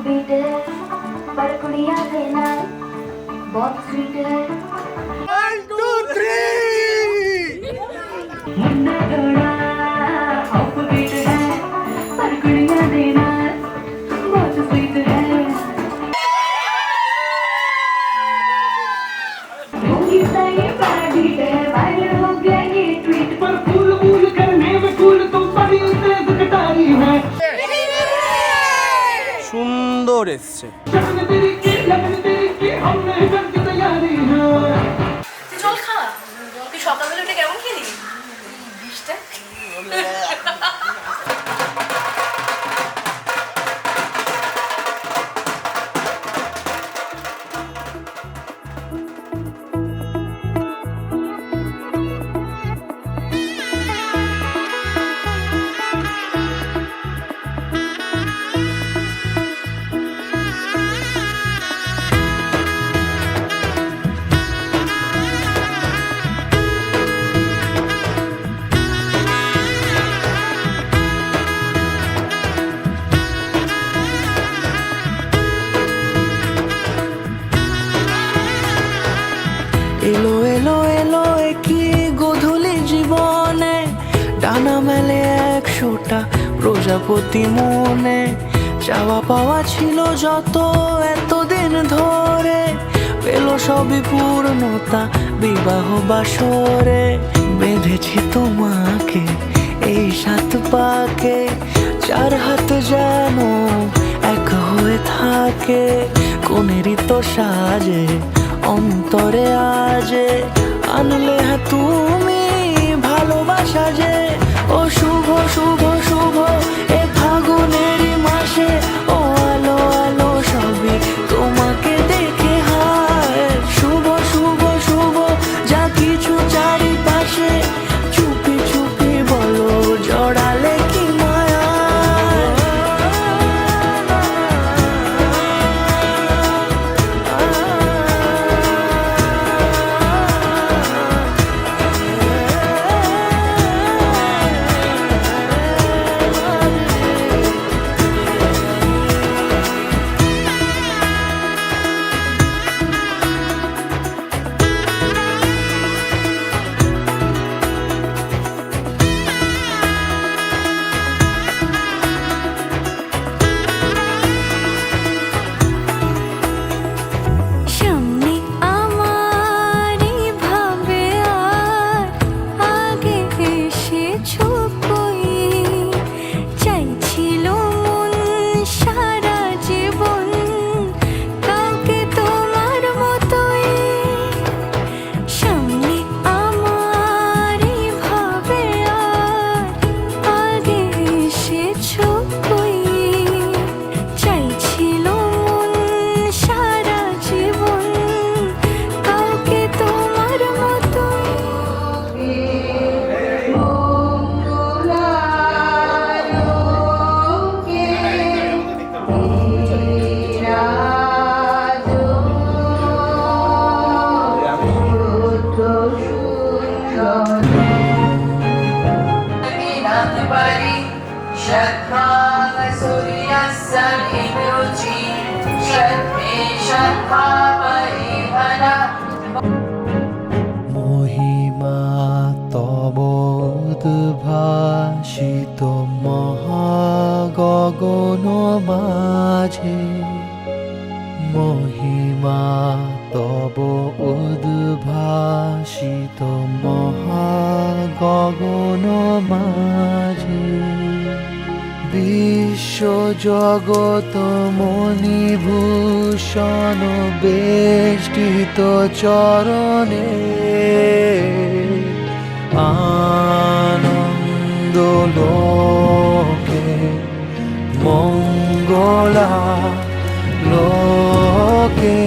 beat है पर कुड़ियां देना बहुत स्वीट है 1 2 3 मुन्ना थोड़ा ऑफ बीट है पर कुड़ियां देना बहुत स्वीट है होगी सही बड़ा बीट है वायरल हो गया ये ट्वीट पर फूल फूल करने में फूल तो बड़ी तेज कटाई है সুন্দর এসছে लगन तेरी की हमने करके तैयारी है তুই জল খা তুই সকালবেলা উঠে কেমন খেলি বিষটা এলো এলো এলো একই গধূলি জীবনে ডানা মেলে 100টা প্রজাপতি মনে চাওয়া পাওয়া ছিল যত এতদিন ধরে পেল সবই পূর্ণতা বিবাহ বাসরে বেঁধেছি তোমাকে এই 7 পাকে 4 হাত যেন এক হয়ে থাকে কোনেরই তো সাজে অন্তরে আজে আনলে তুমি ভালোবাসা যে ও শুভ শুভ শুভ এ ফাগুনেরই মাসে ও আলো আলো সবই তোমাকে দেখে হায় শুভ শুভ শুভ যা কিছু চারিপাশে চুপি চুপি বলো জড়ালে কি মায়া সামনে আমার ভাবে আর আগে এসেছো কই চাইছিল মন সারা জীবন কাউকে তোমার মতোই সামনে আমার ভাবে আর আগে এসেছো কই চাইছিল মন সারা জীবন কাউকে তোমার মতোই মহিমা তব উদ্ভাসিত মহাগগন মাঝে মহিমা তব উদ্ভাসিত মহাগগন মাঝে বিশ্ব জগত মণিভূষণ বেষ্টিত চরণে আনন্দ লোকে মঙ্গলা লোকে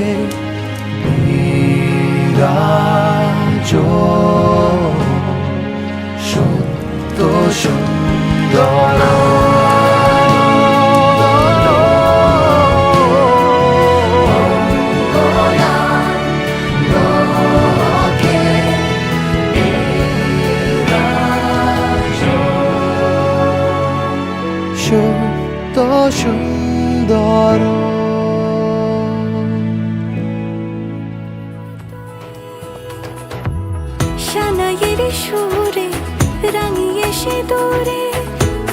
বিরাজ সত্য সুন্দর সত্য সুন্দর সানাইয়ের সুরে রাঙিয়ে সে দূরে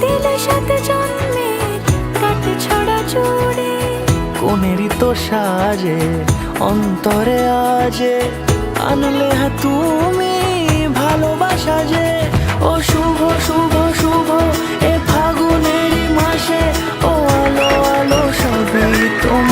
দিলে সাথে জন্মের কাট ছড়া জুড়ে কোনেরই তো সাজে অন্তরে আজে আনলে তুমি ভালোবাসা যে ও শুভ শুভ শুভ এ ফাগুনেরই মাসে ও আলো আলো সবই তোমার